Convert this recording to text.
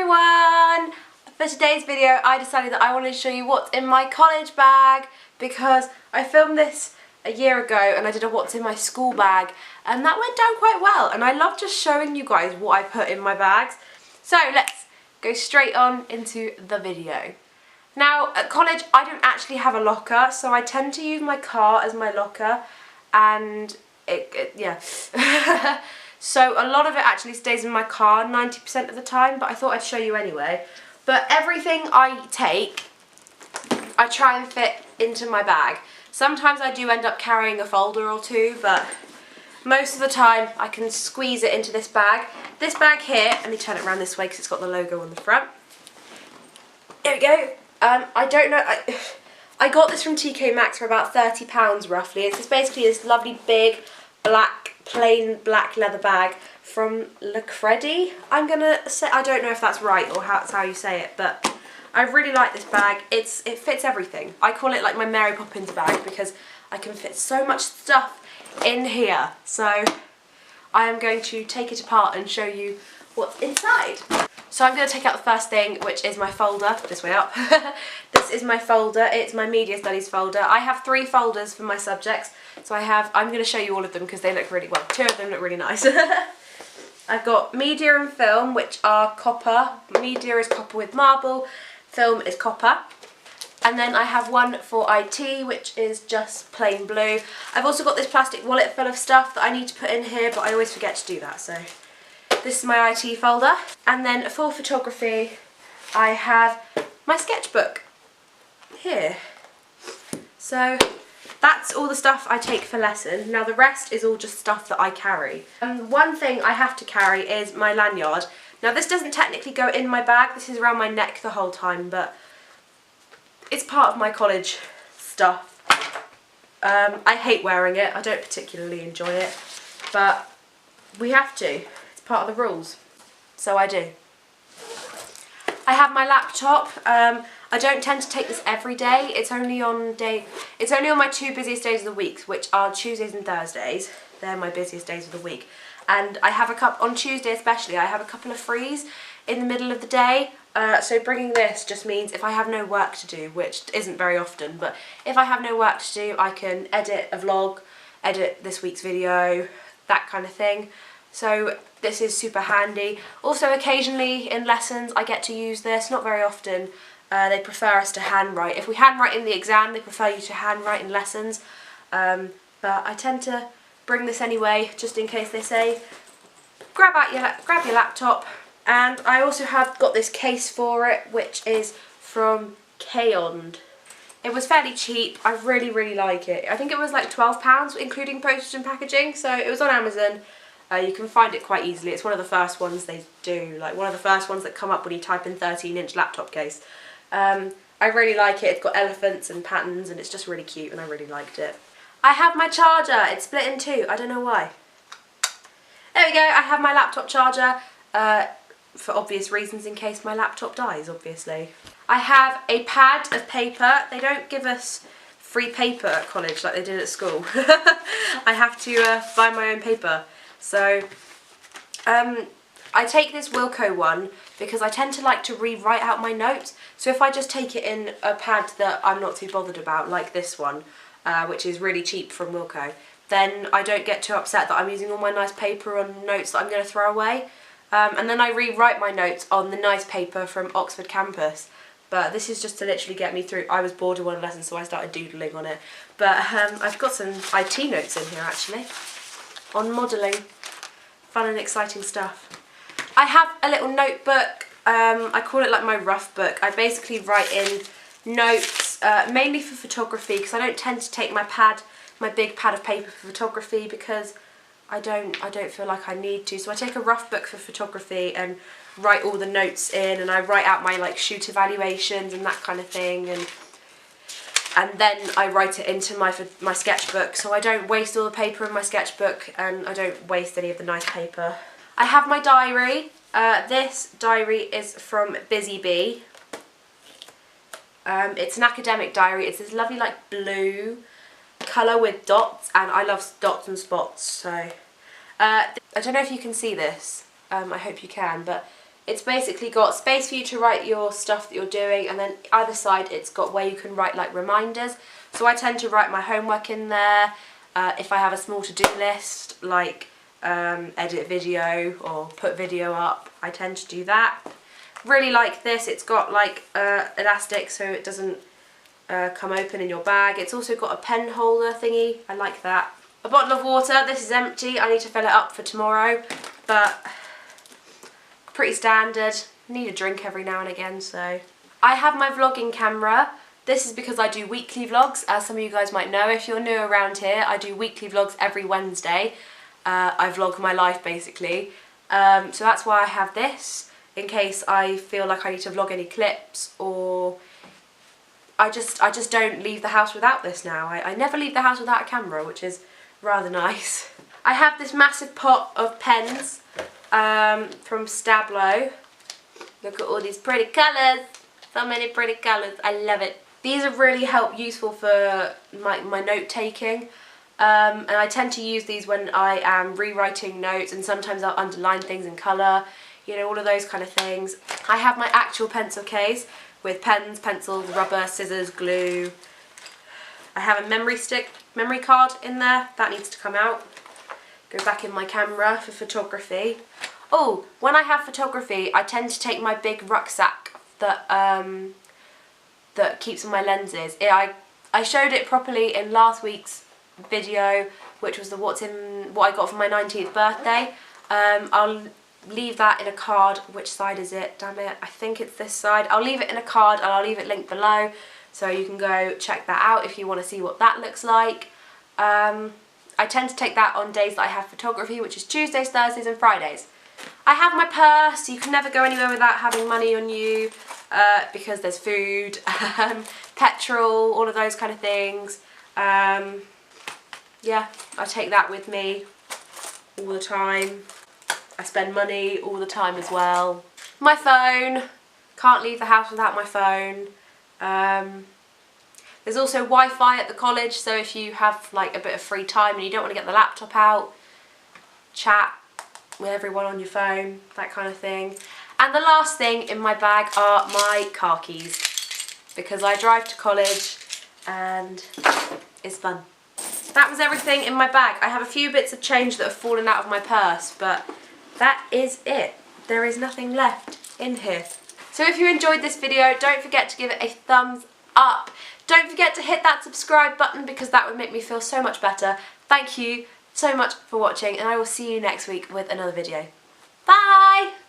everyone! For today's video I decided that I wanted to show you what's in my college bag because I filmed this a year ago and I did a what's in my school bag and that went down quite well, and I love just showing you guys what I put in my bags. So let's go straight on into the video. Now at college I don't actually have a locker, so I tend to use my car as my locker, and yeah. So a lot of it actually stays in my car 90% of the time, but I thought I'd show you anyway. But everything I take, I try and fit into my bag. Sometimes I do end up carrying a folder or two, but most of the time I can squeeze it into this bag. This bag here, let me turn it around this way because it's got the logo on the front. Here we go. I don't know, I got this from TK Maxx for about £30 roughly. It's just basically this lovely big plain black leather bag from Lacredi. I'm gonna say, I don't know if that's right or that's how you say it, but I really like this bag. It fits everything. I call it like my Mary Poppins bag because I can fit so much stuff in here. So I am going to take it apart and show you what's inside. So I'm going to take out the first thing, which is my folder, this way up. This is my folder, it's my media studies folder. I have 3 folders for my subjects, so I'm going to show you all of them because they look really, well, 2 of them look really nice. I've got media and film, which are copper. Media is copper with marble, film is copper. And then I have one for IT, which is just plain blue. I've also got this plastic wallet full of stuff that I need to put in here, but I always forget to do that, so this is my IT folder. And then for photography, I have my sketchbook here. So that's all the stuff I take for lesson. Now the rest is all just stuff that I carry. One thing I have to carry is my lanyard. Now this doesn't technically go in my bag, this is around my neck the whole time, but it's part of my college stuff. I hate wearing it, I don't particularly enjoy it, but we have to. Part of the rules, so I do. I have my laptop. I don't tend to take this every day. It's only on my 2 busiest days of the week, which are Tuesdays and Thursdays. They're my busiest days of the week. And I have on Tuesday especially, I have a couple of frees in the middle of the day. So bringing this just means if I have no work to do, which isn't very often, but if I have no work to do, I can edit a vlog, edit this week's video, that kind of thing. So this is super handy. Also occasionally in lessons I get to use this, not very often. They prefer us to handwrite. If we handwrite in the exam, they prefer you to handwrite in lessons. But I tend to bring this anyway, just in case they say, grab your laptop. And I also have got this case for it, which is from Kayond. It was fairly cheap. I really, really like it. I think it was like £12, including postage and packaging, so it was on Amazon. You can find it quite easily. It's one of the first ones they do, like one of the first ones that come up when you type in 13-inch laptop case. I really like it. It's got elephants and patterns and it's just really cute and I really liked it. I have my charger. It's split in 2. I don't know why. There we go. I have my laptop charger for obvious reasons, in case my laptop dies, obviously. I have a pad of paper. They don't give us free paper at college like they did at school. I have to buy my own paper. So I take this Wilco one because I tend to like to rewrite out my notes. So if I just take it in a pad that I'm not too bothered about, like this one, which is really cheap from Wilco, then I don't get too upset that I'm using all my nice paper on notes that I'm going to throw away. And then I rewrite my notes on the nice paper from Oxford campus. But this is just to literally get me through. I was bored of one lesson, so I started doodling on it. But I've got some IT notes in here actually, on modelling. Fun and exciting stuff. I have a little notebook. I call it like my rough book. I basically write in notes, mainly for photography, because I don't tend to take my big pad of paper for photography because I don't feel like I need to. So I take a rough book for photography and write all the notes in, and I write out my like shoot evaluations and that kind of thing, and then I write it into my sketchbook, so I don't waste all the paper in my sketchbook and I don't waste any of the nice paper. I have my diary. This diary is from Busy Bee. It's an academic diary. It's this lovely like blue colour with dots, and I love dots and spots, so I don't know if you can see this. I hope you can, but It's basically got space for you to write your stuff that you're doing, and then either side it's got where you can write like reminders. So I tend to write my homework in there. If I have a small to-do list, like edit video or put video up, I tend to do that. Really like this. It's got like elastic so it doesn't come open in your bag. It's also got a pen holder thingy. I like that. A bottle of water. This is empty. I need to fill it up for tomorrow, but pretty standard. I need a drink every now and again. So I have my vlogging camera. This is because I do weekly vlogs, as some of you guys might know. If you're new around here, I do weekly vlogs every Wednesday. I vlog my life basically. So that's why I have this, in case I feel like I need to vlog any clips, or I just don't leave the house without this now. I never leave the house without a camera, which is rather nice. I have this massive pot of pens from Stablo. Look at all these pretty colours. So many pretty colours. I love it. These are really useful for my note taking. And I tend to use these when I am rewriting notes, and sometimes I'll underline things in colour, you know, all of those kind of things. I have my actual pencil case with pens, pencils, rubber, scissors, glue. I have a memory card in there. That needs to come out. Go back in my camera for photography. Oh, when I have photography, I tend to take my big rucksack that that keeps all my lenses. I showed it properly in last week's video, which was what I got for my 19th birthday. I'll leave that in a card. Which side is it? Damn it, I think it's this side. I'll leave it in a card and I'll leave it linked below, so you can go check that out if you want to see what that looks like. I tend to take that on days that I have photography, which is Tuesdays, Thursdays and Fridays. I have my purse. You can never go anywhere without having money on you, because there's food, petrol, all of those kind of things. Yeah, I take that with me all the time. I spend money all the time as well. My phone. Can't leave the house without my phone. There's also Wi-Fi at the college, so if you have like a bit of free time and you don't want to get the laptop out, chat with everyone on your phone, that kind of thing. And the last thing in my bag are my car keys, because I drive to college and it's fun. That was everything in my bag. I have a few bits of change that have fallen out of my purse, but that is it. There is nothing left in here. So if you enjoyed this video, don't forget to give it a thumbs up. Don't forget to hit that subscribe button, because that would make me feel so much better. Thank you so much for watching, and I will see you next week with another video. Bye!